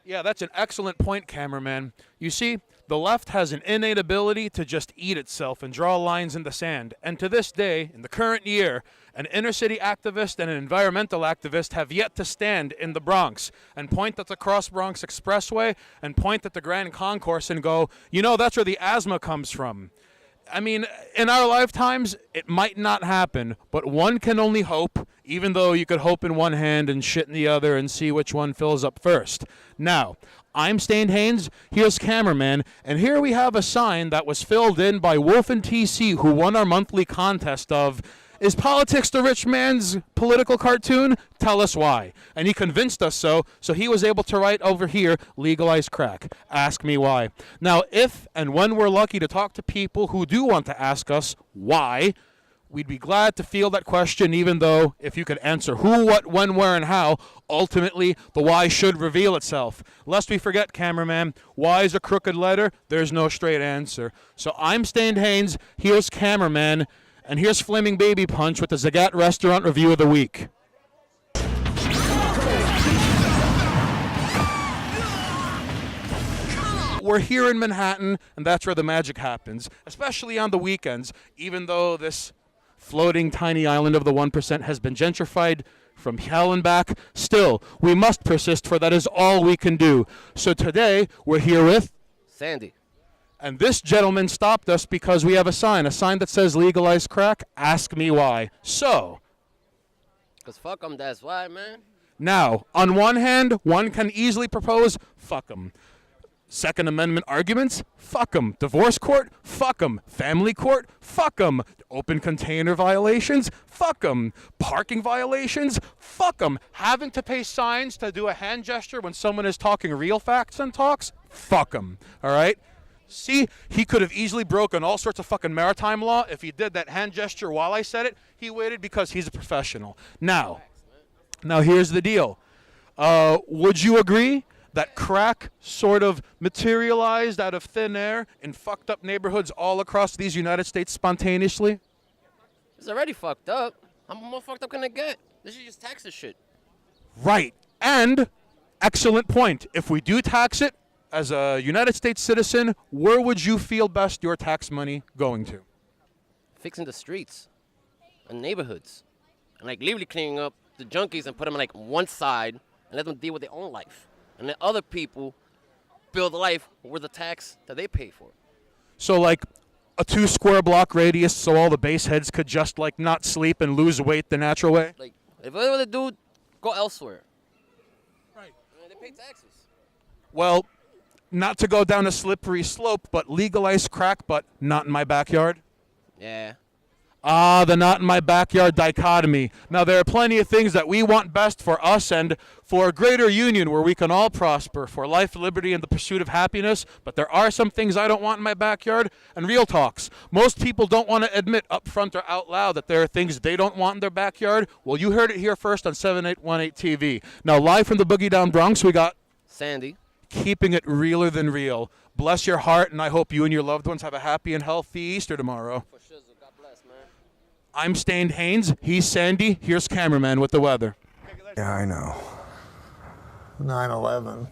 Yeah, that's an excellent point, cameraman. You see, the left has an innate ability to just eat itself and draw lines in the sand. And to this day, in the current year, an inner city activist and an environmental activist have yet to stand in the Bronx and point at the Cross Bronx Expressway and point at the Grand Concourse and go, you know, that's where the asthma comes from. I mean, in our lifetimes, it might not happen, but one can only hope, even though you could hope in one hand and shit in the other and see which one fills up first. Now, I'm Stained Haynes, here's Cameraman, and here we have a sign that was filled in by Wolf and TC, who won our monthly contest of, is politics the rich man's political cartoon? Tell us why. And he convinced us so he was able to write over here, legalize crack. Ask me why. Now, if and when we're lucky to talk to people who do want to ask us why, we'd be glad to field that question, even though if you could answer who, what, when, where, and how, ultimately the why should reveal itself. Lest we forget, cameraman, why is a crooked letter? There's no straight answer. So I'm Stained Haynes, here's Cameraman, and here's Flaming Baby Punch with the Zagat Restaurant Review of the Week. We're here in Manhattan, and that's where the magic happens, especially on the weekends, even though this floating tiny island of the 1% has been gentrified from hell and back. Still, we must persist, for that is all we can do. So today, we're here with Sandy. And this gentleman stopped us because we have a sign that says legalize crack. Ask me why. So, Because fuck them, that's why, man. now, on one hand, one can easily propose, fuck 'em. Second Amendment arguments, fuck 'em. Divorce court, fuck 'em. Family court, fuck 'em. Open container violations, fuck 'em. Parking violations, fuck 'em. Having to pay signs to do a hand gesture when someone is talking real facts and talks, fuck 'em. All right? See, he could have easily broken all sorts of fucking maritime law if he did that hand gesture while I said it. He waited because he's a professional. Now here's the deal. Would you agree that crack sort of materialized out of thin air in fucked up neighborhoods all across these United States spontaneously? It's already fucked up. How more fucked up can it get? They should just tax this shit. Right. And, excellent point, if we do tax it, as a United States citizen, where would you feel best your tax money going to? Fixing the streets and neighborhoods. And like literally cleaning up the junkies and put them on like one side and let them deal with their own life. And let other people build a life with the tax that they pay for. So like a 2 square block radius so all the base heads could just like not sleep and lose weight the natural way? Like, if whatever they do, go elsewhere. Right. I mean, they pay taxes. Well, not to go down a slippery slope, but legalize crack, but not in my backyard. Yeah. Ah, the not in my backyard dichotomy. Now, there are plenty of things that we want best for us and for a greater union where we can all prosper, for life, liberty, and the pursuit of happiness. But there are some things I don't want in my backyard. And real talks, most people don't want to admit up front or out loud that there are things they don't want in their backyard. Well, you heard it here first on 7818 TV. Now, live from the Boogie Down Bronx, we got Sandy. keeping it realer than real. Bless your heart, and I hope you and your loved ones have a happy and healthy Easter tomorrow. For shizzle. God bless, man. I'm Stained Haynes. He's Sandy. Here's Cameraman with the weather. Yeah, I know. 9/11.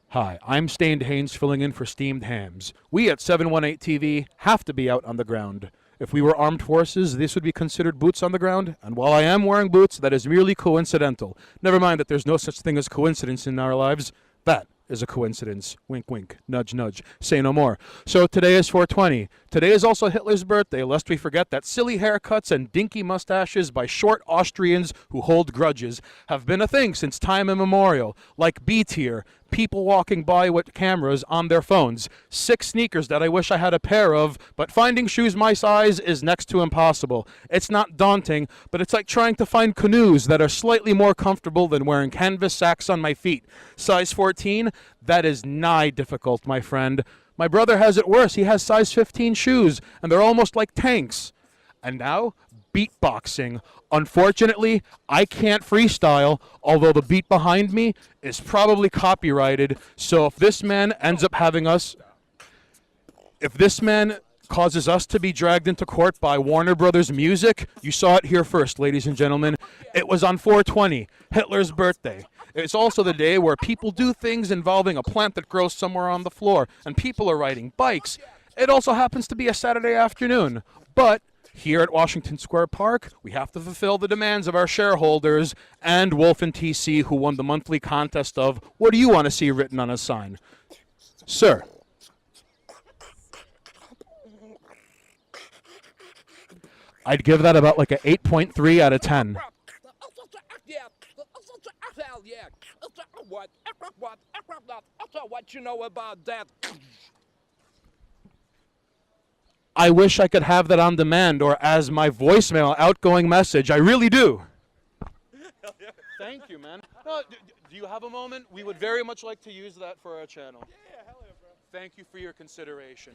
Hi, I'm Stained Haynes filling in for Steamed Hams. We at 718 TV have to be out on the ground. If we were armed forces, this would be considered boots on the ground, and while I am wearing boots, that is merely coincidental. Never mind that there's no such thing as coincidence in our lives. That is a coincidence. Wink, wink. Nudge, nudge. Say no more. So today is 420. Today is also Hitler's birthday, lest we forget that silly haircuts and dinky mustaches by short Austrians who hold grudges have been a thing since time immemorial, like B-tier, people walking by with cameras on their phones, 6 sneakers that I wish I had a pair of, but finding shoes my size is next to impossible. It's not daunting, but it's like trying to find canoes that are slightly more comfortable than wearing canvas sacks on my feet. Size 14? That is nigh difficult, my friend. My brother has it worse. He has size 15 shoes, and they're almost like tanks. And now, beatboxing. Unfortunately, I can't freestyle, although the beat behind me is probably copyrighted. So if this man ends up having us, if this man causes us to be dragged into court by Warner Brothers Music, you saw it here first, ladies and gentlemen. It was on 420, Hitler's birthday. It's also the day where people do things involving a plant that grows somewhere on the floor, and people are riding bikes. It also happens to be a Saturday afternoon. But here at Washington Square Park, we have to fulfill the demands of our shareholders and Wolf and TC, who won the monthly contest of what do you want to see written on a sign? Sir. I'd give that about like a 8.3 out of 10. What you know about that? I wish I could have that on demand or as my voicemail outgoing message. I really do. Thank you, man. No, do you have a moment? We would very much like to use that for our channel. Yeah, hell yeah, bro. Thank you for your consideration.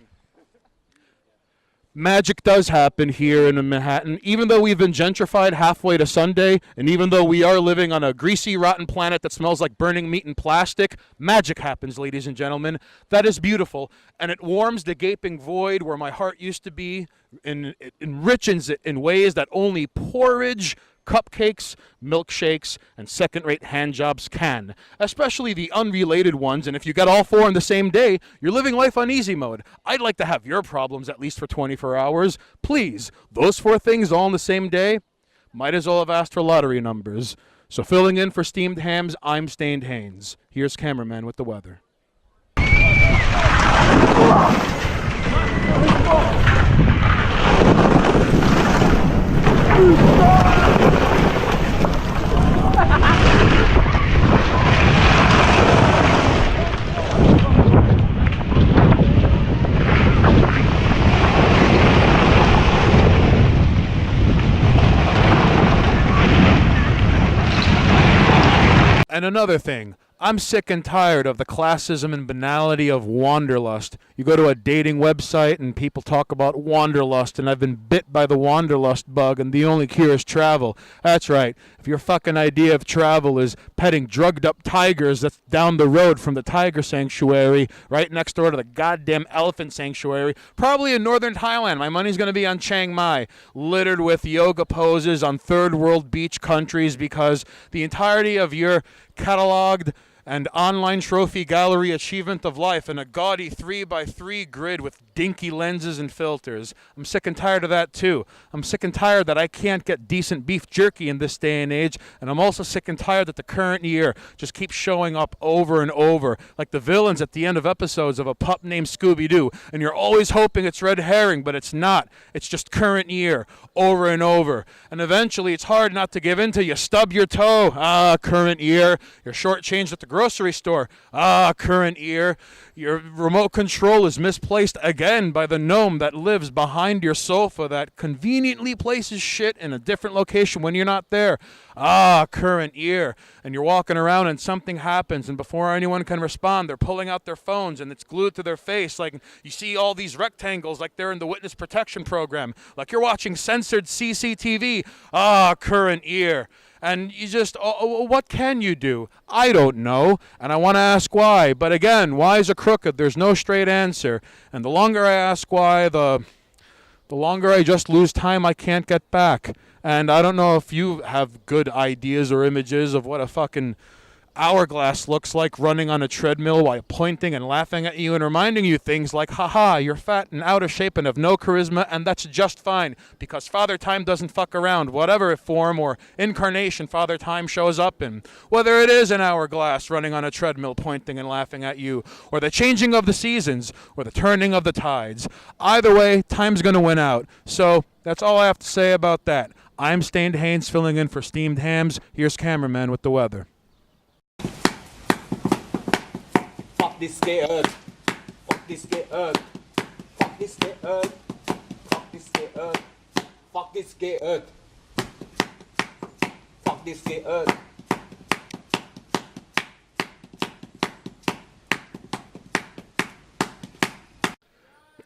Magic does happen here in Manhattan. Even though we've been gentrified halfway to Sunday, and even though we are living on a greasy, rotten planet that smells like burning meat and plastic, magic happens, ladies and gentlemen. That is beautiful, and it warms the gaping void where my heart used to be, and it enriches it in ways that only porridge, cupcakes, milkshakes, and second-rate hand jobs can, especially the unrelated ones. And if you got all four in the same day, you're living life on easy mode. I'd like to have your problems at least for 24 hours. Please, those four things all in the same day, might as well have asked for lottery numbers. So filling in for Steamed Hams, I'm Stained Haynes. Here's cameraman with the weather. And another thing, I'm sick and tired of the classism and banality of wanderlust. You go to a dating website and people talk about wanderlust, and I've been bit by the wanderlust bug, and the only cure is travel. That's right. If your fucking idea of travel is petting drugged up tigers that's down the road from the tiger sanctuary, right next door to the goddamn elephant sanctuary, probably in northern Thailand. My money's going to be on Chiang Mai, littered with yoga poses on third world beach countries, because the entirety of your cataloged and online trophy gallery achievement of life in a gaudy 3x3 grid with dinky lenses and filters. I'm sick and tired of that too. I'm sick and tired that I can't get decent beef jerky in this day and age, and I'm also sick and tired that the current year just keeps showing up over and over like the villains at the end of episodes of A Pup Named Scooby-Doo, and you're always hoping it's red herring, but it's not. It's just current year over and over, and eventually it's hard not to give in till you stub your toe. Current year. You're shortchanged at the grocery store. Current year. Your remote control is misplaced again by the gnome that lives behind your sofa that conveniently places shit in a different location when you're not there. Current year. And you're walking around and something happens, and before anyone can respond, they're pulling out their phones and it's glued to their face. Like you see all these rectangles like they're in the witness protection program. Like you're watching censored CCTV. Current year. And you just, what can you do? I don't know, and I want to ask why. But again, why's a crooked? There's no straight answer. And the longer I ask why, the longer I just lose time I can't get back. And I don't know if you have good ideas or images of what a fucking hourglass looks like running on a treadmill while pointing and laughing at you and reminding you things like, haha, you're fat and out of shape and have no charisma, and that's just fine because Father Time doesn't fuck around. Whatever form or incarnation Father Time shows up in, whether it is an hourglass running on a treadmill pointing and laughing at you, or the changing of the seasons, or the turning of the tides. Either way, time's gonna win out. So that's all I have to say about that. I'm Stained Haynes filling in for Steamed Hams. Here's cameraman with the weather. Fuck this gay earth. Fuck this gay earth. Fuck this gay earth. Fuck this gay earth. Fuck this gay earth. Fuck this gay earth.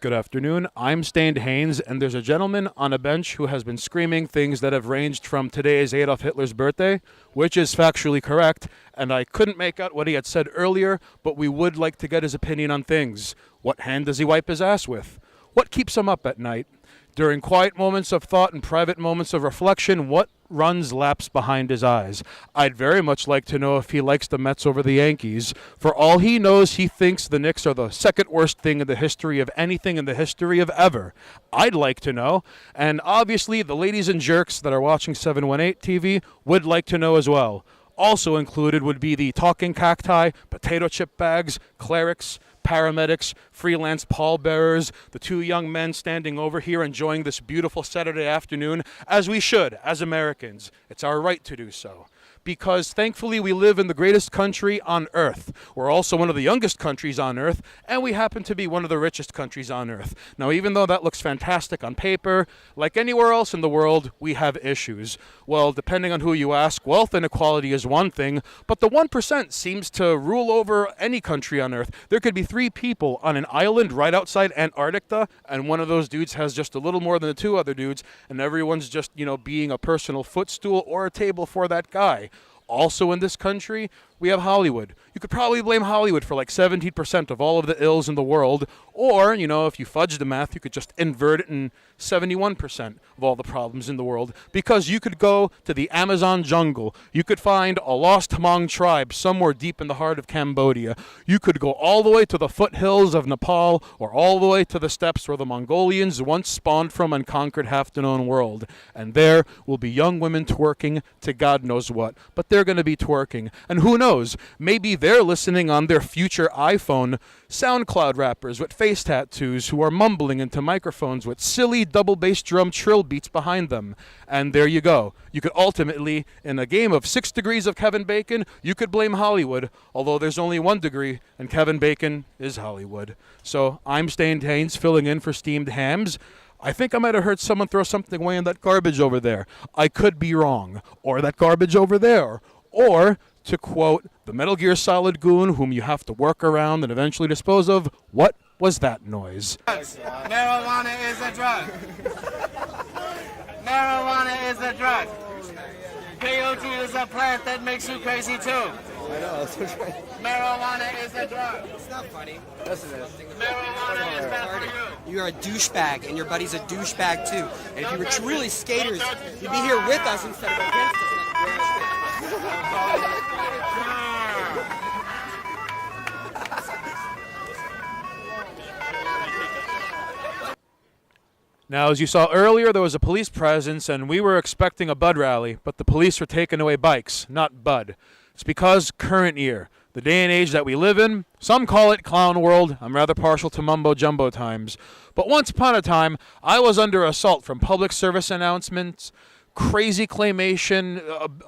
Good afternoon. I'm Stained Haynes, and there's a gentleman on a bench who has been screaming things that have ranged from today is Adolf Hitler's birthday, which is factually correct, and I couldn't make out what he had said earlier, but we would like to get his opinion on things. What hand does he wipe his ass with? What keeps him up at night? During quiet moments of thought and private moments of reflection, what runs laps behind his eyes. I'd very much like to know if he likes the Mets over the Yankees. For all he knows, he thinks the Knicks are the second worst thing in the history of anything in the history of ever. I'd like to know. And obviously, the ladies and jerks that are watching 718 TV would like to know as well. Also included would be the talking cacti, potato chip bags, clerics, paramedics, freelance pallbearers, the two young men standing over here enjoying this beautiful Saturday afternoon, as we should, as Americans. It's our right to do so. Because thankfully we live in the greatest country on earth. We're also one of the youngest countries on earth, and we happen to be one of the richest countries on earth. Now, even though that looks fantastic on paper, like anywhere else in the world, we have issues. Well, depending on who you ask, wealth inequality is one thing, but the 1% seems to rule over any country on earth. There could be 3 people on an island right outside Antarctica, and one of those dudes has just a little more than the 2 other dudes, and everyone's just, being a personal footstool or a table for that guy. Also in this country, we have Hollywood. You could probably blame Hollywood for like 17% of all of the ills in the world. Or, if you fudge the math, you could just invert it and 71% of all the problems in the world. Because you could go to the Amazon jungle. You could find a lost Hmong tribe somewhere deep in the heart of Cambodia. You could go all the way to the foothills of Nepal or all the way to the steppes where the Mongolians once spawned from and conquered half the known world. And there will be young women twerking to God knows what. But they're going to be twerking. And who knows? Maybe they're listening on their future iPhone. SoundCloud rappers with face tattoos who are mumbling into microphones with silly double bass drum trill beats behind them. And there you go. You could ultimately, in a game of 6 degrees of Kevin Bacon, you could blame Hollywood, although there's only 1 degree, and Kevin Bacon is Hollywood. So I'm Stain Haynes, filling in for Steamed Hams. I think I might have heard someone throw something away in that garbage over there. I could be wrong. Or that garbage over there. Or, to quote the Metal Gear Solid goon whom you have to work around and eventually dispose of, what was that noise? Marijuana is a drug. Marijuana is a drug. Peyote is a plant that makes you crazy too. I know, that's right. Marijuana is a drug. It's not funny. Marijuana is bad for you. You are a douchebag, and your buddy's a douchebag too. And if you were truly skaters, you'd be here with us instead of against us. Now, as you saw earlier, there was a police presence, and we were expecting a Bud rally, but the police were taking away bikes, not Bud. It's because current year, the day and age that we live in, some call it clown world. I'm rather partial to mumbo-jumbo times. But once upon a time, I was under assault from public service announcements, crazy claymation,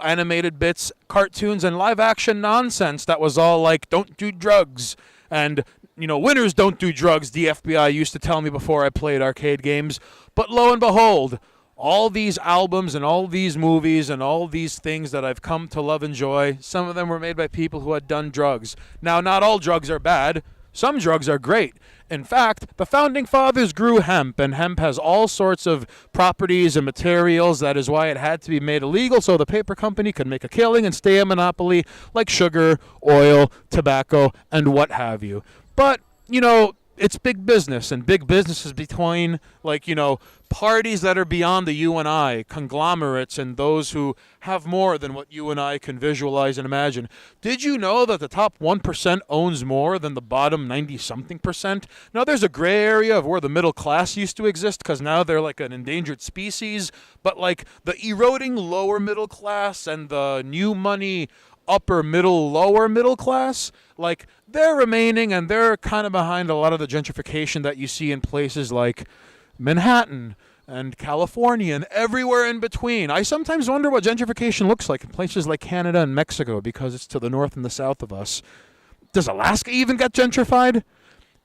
animated bits, cartoons, and live-action nonsense that was all like, don't do drugs, and winners don't do drugs, the FBI used to tell me before I played arcade games. But lo and behold, all these albums and all these movies and all these things that I've come to love and enjoy, some of them were made by people who had done drugs. Now, not all drugs are bad. Some drugs are great. In fact, the Founding Fathers grew hemp, and hemp has all sorts of properties and materials. That is why it had to be made illegal so the paper company could make a killing and stay a monopoly like sugar, oil, tobacco, and what have you. But, it's big business, and big business is between, parties that are beyond the you and I, conglomerates, and those who have more than what you and I can visualize and imagine. Did you know that the top 1% owns more than the bottom 90-something%? Now, there's a gray area of where the middle class used to exist, because now they're like an endangered species, but the eroding lower middle class and the new money upper middle, lower middle class, they're remaining, and they're kind of behind a lot of the gentrification that you see in places like Manhattan and California and everywhere in between. I sometimes wonder what gentrification looks like in places like Canada and Mexico, because it's to the north and the south of us. Does Alaska even get gentrified?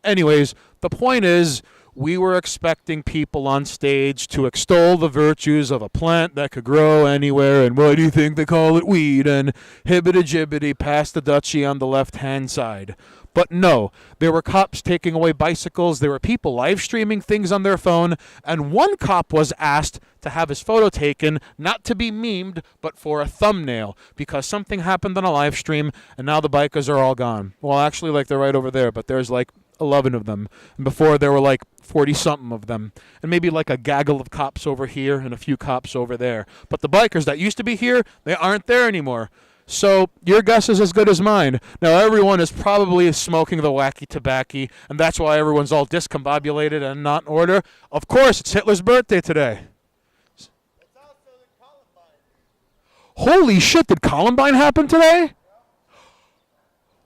Anyways, the point is, we were expecting people on stage to extol the virtues of a plant that could grow anywhere, and why do you think they call it weed, and hibbity-jibbity past the Dutchie on the left-hand side. But no, there were cops taking away bicycles, there were people live streaming things on their phone, and one cop was asked to have his photo taken, not to be memed, but for a thumbnail, because something happened on a live stream, and now the bikers are all gone. Well, actually, they're right over there, but there's 11 of them. And before there were like 40-something of them. And maybe like a gaggle of cops over here and a few cops over there. But the bikers that used to be here, they aren't there anymore. So your guess is as good as mine. Now everyone is probably smoking the wacky tobacco, and that's why everyone's all discombobulated and not in order. Of course, it's Hitler's birthday today. Holy shit, did Columbine happen today?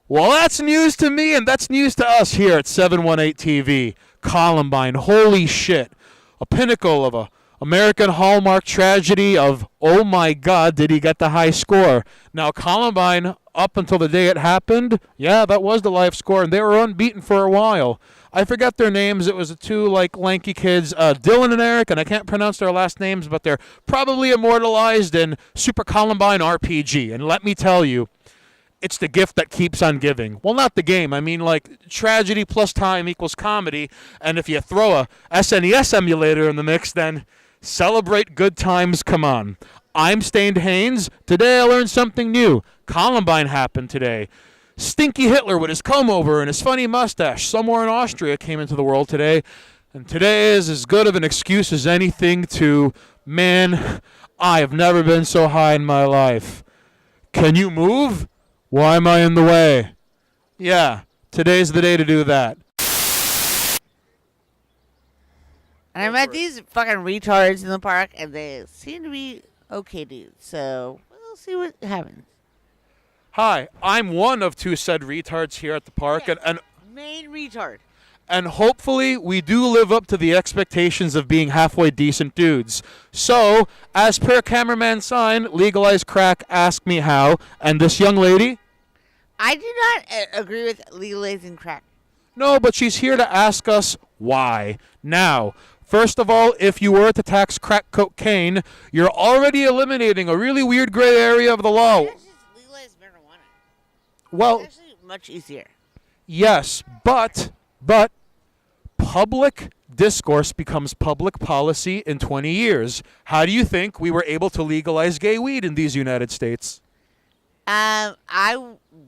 Well, that's news to me, and that's news to us here at 718 TV. Columbine, holy shit. A pinnacle of a American Hallmark tragedy of, oh my God, did he get the high score? Now, Columbine, up until the day it happened, yeah, that was the live score, and they were unbeaten for a while. I forget their names. It was the two, like, lanky kids, Dylan and Eric, and I can't pronounce their last names, but they're probably immortalized in Super Columbine RPG. And let me tell you, it's the gift that keeps on giving. Well, not the game. I mean, like, tragedy plus time equals comedy, and if you throw a SNES emulator in the mix, then celebrate good times, come on. I'm Stained Haynes. Today I learned something new. Columbine happened today. Stinky Hitler with his comb-over and his funny mustache somewhere in Austria came into the world today. And today is as good of an excuse as anything to, man, I have never been so high in my life. Can you move? Why am I in the way? Yeah, today's the day to do that. And I met these fucking retards in the park, and they seem to be okay dudes. So we'll see what happens. Hi, I'm one of two said retards here at the park, Yes, and main retard. and hopefully we do live up to the expectations of being halfway decent dudes. So, as per cameraman sign, legalize crack, ask me how, and this young lady? I do not agree with legalizing crack. No, but she's here to ask us why. Now, first of all, if you were to tax crack cocaine, you're already eliminating a really weird gray area of the law. Let's just legalize marijuana. Well, It's actually much easier. yes, but public discourse becomes public policy in 20 years. How do you think we were able to legalize gay weed in these United States?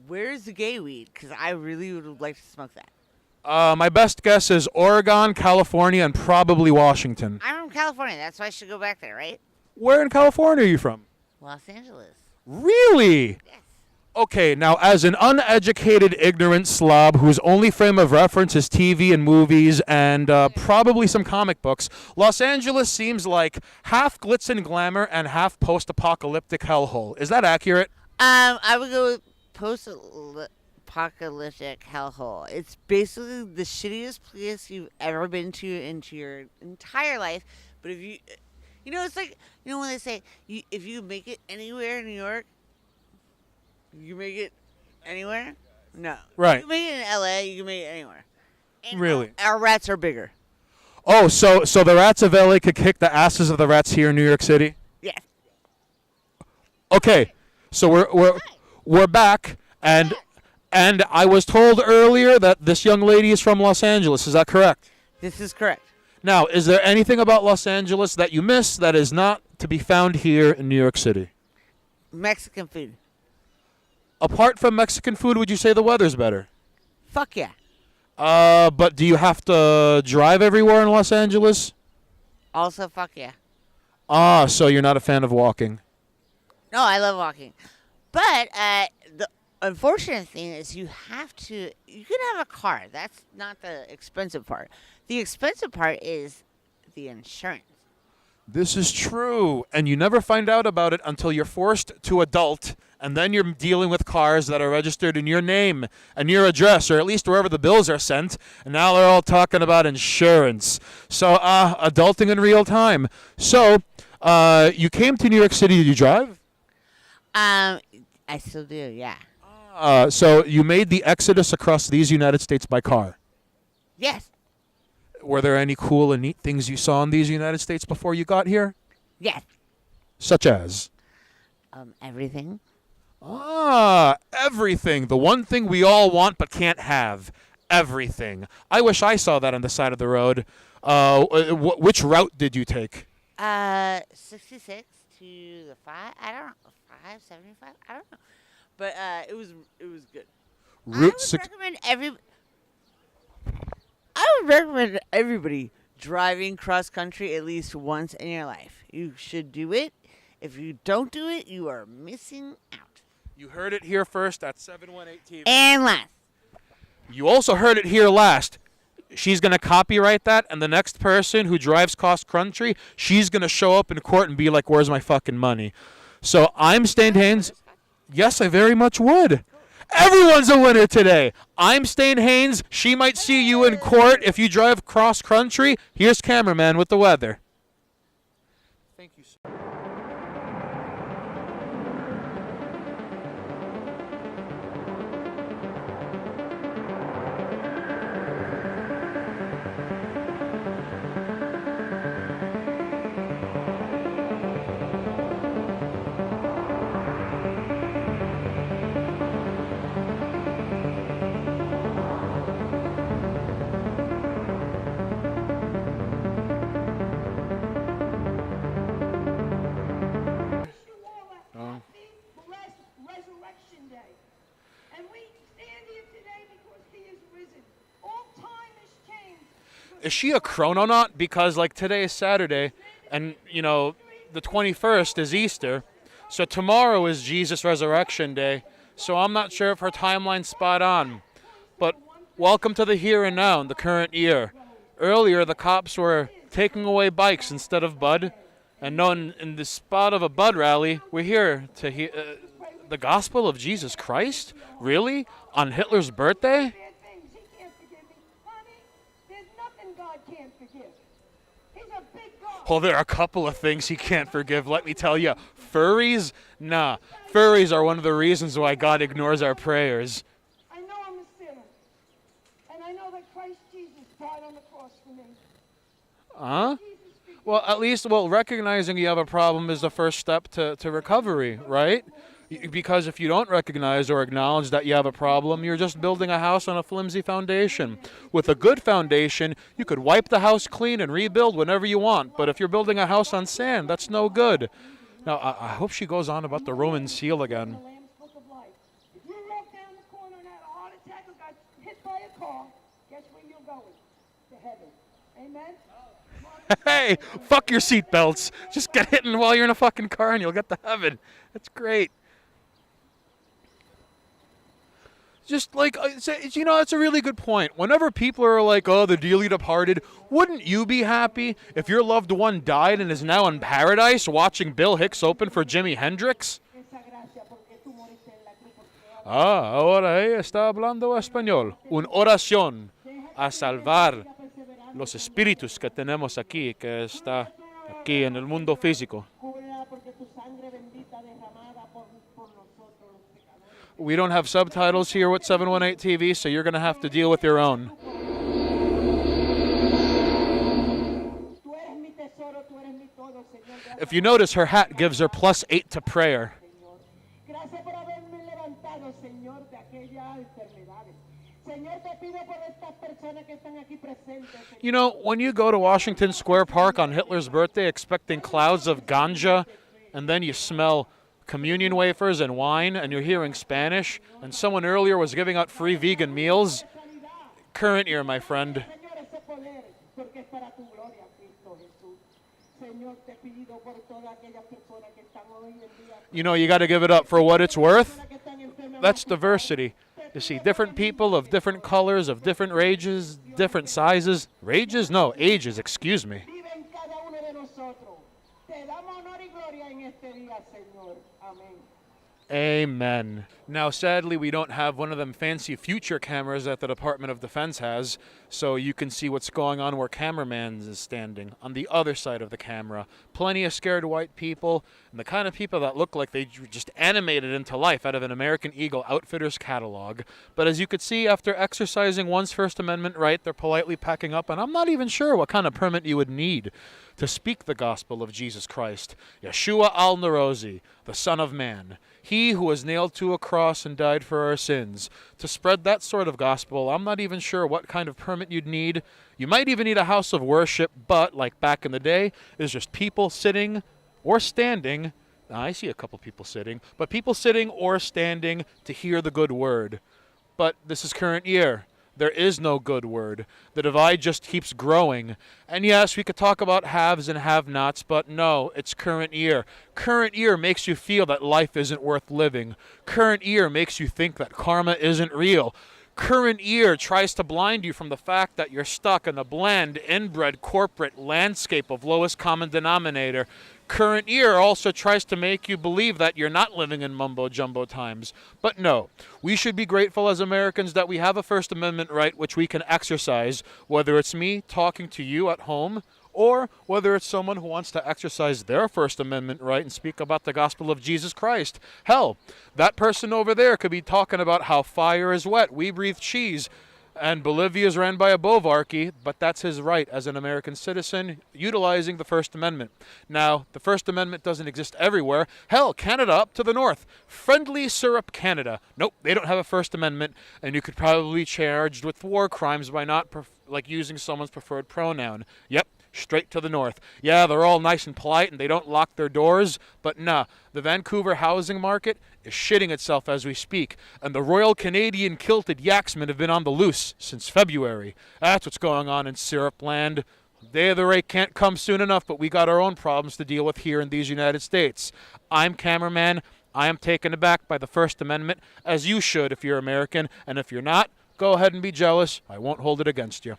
Where's the gay weed? Because I really would like to smoke that. My best guess is Oregon, California, and probably Washington. I'm from California. That's why I should go back there, right? Where in California are you from? Los Angeles. Really? Yes. Okay, now as an uneducated, ignorant slob whose only frame of reference is TV and movies and probably some comic books, Los Angeles seems like half glitz and glamour and half post-apocalyptic hellhole. Is that accurate? I would go with post-apocalyptic hellhole. It's basically the shittiest place you've ever been to into your entire life. But if you, it's like, when they say, if you make it anywhere in New York, you make it anywhere? No. Right. You can make it in LA, you can make it anywhere. And Really? Our rats are bigger. Oh, so the rats of LA could kick the asses of the rats here in New York City? Yes. Okay, so we're back, and I was told earlier that this young lady is from Los Angeles. Is that correct? This is correct. Now, is there anything about Los Angeles that you miss that is not to be found here in New York City? Mexican food. Apart from Mexican food, would you say the weather's better? Fuck yeah. But do you have to drive everywhere in Los Angeles? Also, fuck yeah. Ah, so you're not a fan of walking. No, I love walking. But the unfortunate thing is you can have a car. That's not the expensive part. The expensive part is the insurance. This is true, and you never find out about it until you're forced to adult, and then you're dealing with cars that are registered in your name and your address, or at least wherever the bills are sent, and now they're all talking about insurance. So, adulting in real time. So, you came to New York City. Did you drive? I still do, yeah. So you made the exodus across these United States by car. Yes. Were there any cool and neat things you saw in these United States before you got here? Yes. Such as? Everything. Everything. The one thing we all want but can't have. Everything. I wish I saw that on the side of the road. Which route did you take? 66 to the 5. I don't know. 575. I don't know. But it was good. I would recommend would recommend everybody driving cross country at least once in your life. You should do it. If you don't do it, you are missing out. You heard it here first at 718 TV. And last. You also heard it here last. She's going to copyright that, and the next person who drives cross country, she's going to show up in court and be like, where's my fucking money? So I'm Stained Haynes. Yes, I very much would. Everyone's a winner today. I'm Stained Haynes. She might see you in court if you drive cross country. Here's cameraman with the weather. Thank you, sir. Resurrection Day. And we stand here today because he is risen. All time has changed. Is she a chrononaut? Because like today is Saturday, and you know the 21st is Easter, so tomorrow is Jesus Resurrection Day. So I'm not sure if her timeline's spot on. But welcome to the here and now in the current year. Earlier the cops were taking away bikes instead of bud, and now in the spot of a bud rally, we're here to hear the gospel of Jesus Christ. Really? On Hitler's birthday? Bad things. He can't forgive me. Honey, there's nothing God can't forgive. He's a big God. Well, there are a couple of things he can't forgive, let me tell you. Furries? Nah. Furries are one of the reasons why God ignores our prayers. I know I'm a sinner. And I know that Christ Jesus died on the cross for me. Huh? Jesus forgive Well, at least, recognizing you have a problem is the first step to recovery, right? Because if you don't recognize or acknowledge that you have a problem, you're just building a house on a flimsy foundation. With a good foundation, you could wipe the house clean and rebuild whenever you want. But if you're building a house on sand, that's no good. Now, I hope she goes on about the Roman seal again. the Lamb's Book of Life. If you walk down the corner and had a heart attack or got hit by a car, guess where you're going? To heaven. Amen? Hey, fuck your seatbelts. Just get hit while you're in a fucking car and you'll get to heaven. That's great. Just like, you know, it's a really good point. Whenever people are like, oh, the dearly departed, wouldn't you be happy if your loved one died and is now in paradise watching Bill Hicks open for Jimi Hendrix? Esa gracia porque tú moriste en la cruz porque Ahora ella está hablando español. Una oración a salvar los espíritus que tenemos aquí, que está aquí en el mundo físico. cúbrela porque tu sangre bendita derramada por nosotros los pecadores. We don't have subtitles here with 718 TV, so you're going to have to deal with your own. Tú eres mi tesoro, tú eres mi todo, Señor. If you notice, her hat gives her +8 to prayer. Gracias por haberme levantado, Señor, de aquellas enfermedades. Señor, te pido por estas personas que están aquí presentes. Señor. You know, when you go to Washington Square Park on Hitler's birthday expecting clouds of ganja, and then you smell communion wafers and wine, and you're hearing Spanish, and someone earlier was giving out free vegan meals, current year, my friend. Señor, ese poder, porque es para tu gloria, Cristo Jesús. Señor, te pido por todas aquellas personas que están hoy en día, You know, you got to give it up for what it's worth. que están enfermas. That's diversity. You see, different people of different colors, of different rages, different sizes. Rages? No, ages, excuse me. Vive en cada uno de nosotros. Te damos honor y gloria en este día, Señor. Amén. Amen. Now, sadly, we don't have one of them fancy future cameras that the Department of Defense has, so you can see what's going on where cameraman is standing, on the other side of the camera. Plenty of scared white people, and the kind of people that look like they were just animated into life out of an American Eagle Outfitters catalog. But as you could see, after exercising one's First Amendment right, they're politely packing up, and I'm not even sure what kind of permit you would need to speak the gospel of Jesus Christ, Yeshua al-Narozi, the Son of Man, he who was nailed to a cross and died for our sins. To spread that sort of gospel, I'm not even sure what kind of permit you'd need. You might even need a house of worship, but, like back in the day, it's just people sitting or standing. Now, I see a couple people sitting, but people sitting or standing to hear the good word. But this is current year. There is no good word. The divide just keeps growing. And yes, we could talk about haves and have-nots, but no, it's current year. Current year makes you feel that life isn't worth living. Current year makes you think that karma isn't real. Current year tries to blind you from the fact that you're stuck in the bland, inbred corporate landscape of lowest common denominator. Current year also tries to make you believe that you're not living in mumbo-jumbo times. But no, we should be grateful as Americans that we have a First Amendment right which we can exercise, whether it's me talking to you at home, or whether it's someone who wants to exercise their First Amendment right and speak about the gospel of Jesus Christ. Hell, that person over there could be talking about how fire is wet, we breathe cheese, and Bolivia is ran by a bovarchy, but that's his right as an American citizen utilizing the First Amendment. Now, the First Amendment doesn't exist everywhere. Hell, Canada up to the north. Friendly syrup Canada. Nope, they don't have a First Amendment, and you could probably be charged with war crimes by not using someone's preferred pronoun. Yep. Straight to the north. Yeah, they're all nice and polite and they don't lock their doors, but nah, the Vancouver housing market is shitting itself as we speak, and the Royal Canadian Kilted Yaxmen have been on the loose since February. That's what's going on in Syrup Land. Day of the rake can't come soon enough, but we got our own problems to deal with here in these United States. I'm Cameraman. I am taken aback by the First Amendment, as you should if you're American, and if you're not, go ahead and be jealous. I won't hold it against you.